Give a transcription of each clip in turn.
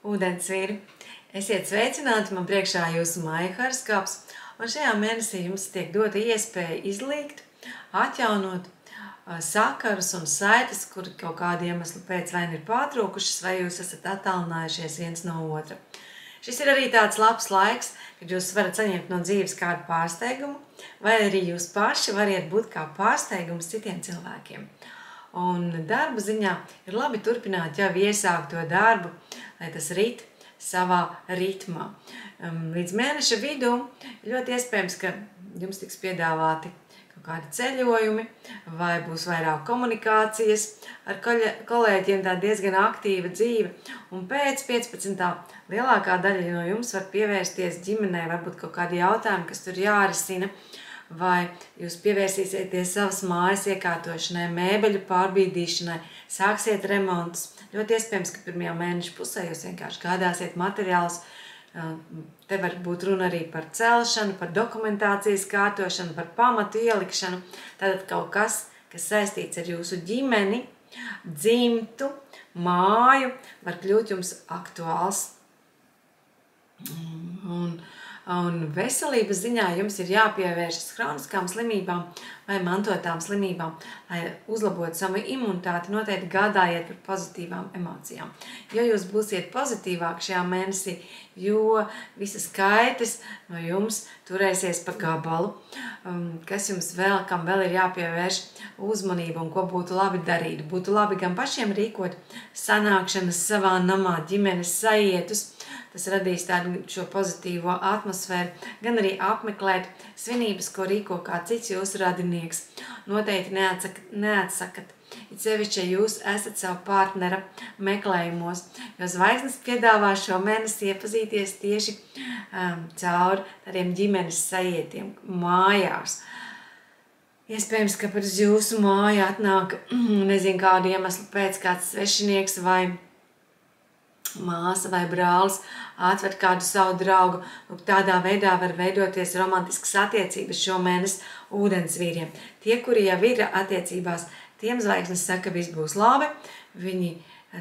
Ūdensvīri, esiet sveicināti, man priekšā jūsu māja horoskops, un šajā mēnesī jums tiek dota iespēja izlīgt, atjaunot sakarus un saites, kuri kaut kādu iemeslu pēc vai nu ir pārtrūkušas, vai jūs esat attālinājušies viens no otra. Šis ir arī tāds labs laiks, kad jūs varat saņemt no dzīves kādu pārsteigumu, vai arī jūs paši variet būt kā pārsteigums citiem cilvēkiem. Un darba ziņā ir labi turpināt jau iesākto darbu, lai tas rit savā ritmā. Līdz mēneša vidū ļoti iespējams, ka jums tiks piedāvāti kaut kādi ceļojumi vai būs vairāk komunikācijas ar kolēģiem, tā diezgan aktīva dzīve. Un pēc 15. lielākā daļa no jums var pievērsties ģimenei, varbūt kaut kādi jautājumi, kas tur jārisina, vai jūs pievērsīsieties savas mājas iekārtošanai, mēbeļu pārbīdīšanai, sāksiet remontus. Ļoti iespējams, ka pirmajā mēneša pusē jūs vienkārši gādāsiet materiālus. Te var būt runa arī par celšanu, par dokumentācijas kārtošanu, par pamatu ielikšanu. Tātad kaut kas, kas saistīts ar jūsu ģimeni, dzimtu, māju, var kļūt jums aktuāls. Un veselības ziņā jums ir jāpievēršas hroniskām slimībām vai mantotām slimībām, lai uzlabotu savu imunitāti, noteikti gādājiet par pozitīvām emocijām. Jo jūs būsiet pozitīvāk šajā mēnesī, jo visas kaitas no jums turēsies pa gabalu, kas jums vēl, kam vēl ir jāpievērš uzmanību un ko būtu labi darīt. Būtu labi gan pašiem rīkot sanākšanas savā namā, ģimenes saietus, tas radīs tādu šo pozitīvo atmosfēru, gan arī apmeklēt svinības, ko rīko kā cits jūsu radinieks. Noteikti neatsakat, it sevišķi, ja jūs esat savu partnera meklējumos, jo zvaigznes piedāvā šo mēnesi iepazīties tieši caur tādiem ģimenes sajietiem mājās. Iespējams, ka par jūsu māju atnāk, nezinu kādu iemeslu pēc, kāds svešinieks vai māsa vai brālis atver kādu savu draugu. Tādā veidā var veidoties romantiskas attiecības šo mēnesi ūdensvīriem. Tie, kuri jau ir attiecībās, tiem zvaigznes saka, ka viss būs labi. Viņi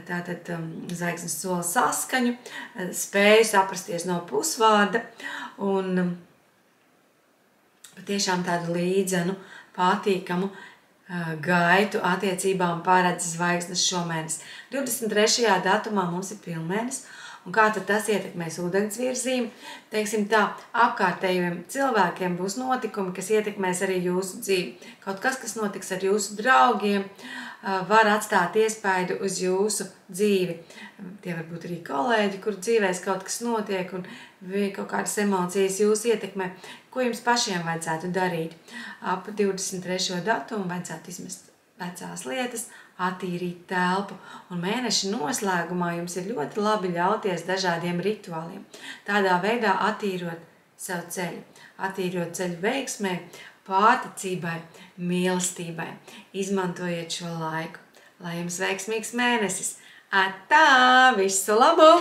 tātad zvaigznes sola saskaņu, spēju saprasties no pusvārda un patiešām tādu līdzenu, patīkamu gaitu attiecībām paredz zvaigznes šomēnes. 23. datumā mums ir pilnmēnesis, un kā tad tas ietekmēs ūdensvīru zīmi? Teiksim tā, apkārtējiem cilvēkiem būs notikumi, kas ietekmēs arī jūsu dzīvi. Kaut kas, kas notiks ar jūsu draugiem, var atstāt iespaidu uz jūsu dzīvi. Tie var būt arī kolēģi, kur dzīvēs kaut kas notiek un kaut kādas emocijas jūs ietekmē. Ko jums pašiem vajadzētu darīt? Ap 23. datumu vajadzētu izmest vecās lietas, attīrīt telpu, un mēneša noslēgumā jums ir ļoti labi ļauties dažādiem rituāliem. Tādā veidā attīrot savu ceļu, attīrot ceļu veiksmē, pārticībai, mīlestībai. Izmantojiet šo laiku, lai jums veiksmīgs mēnesis. Atā! Visu labu!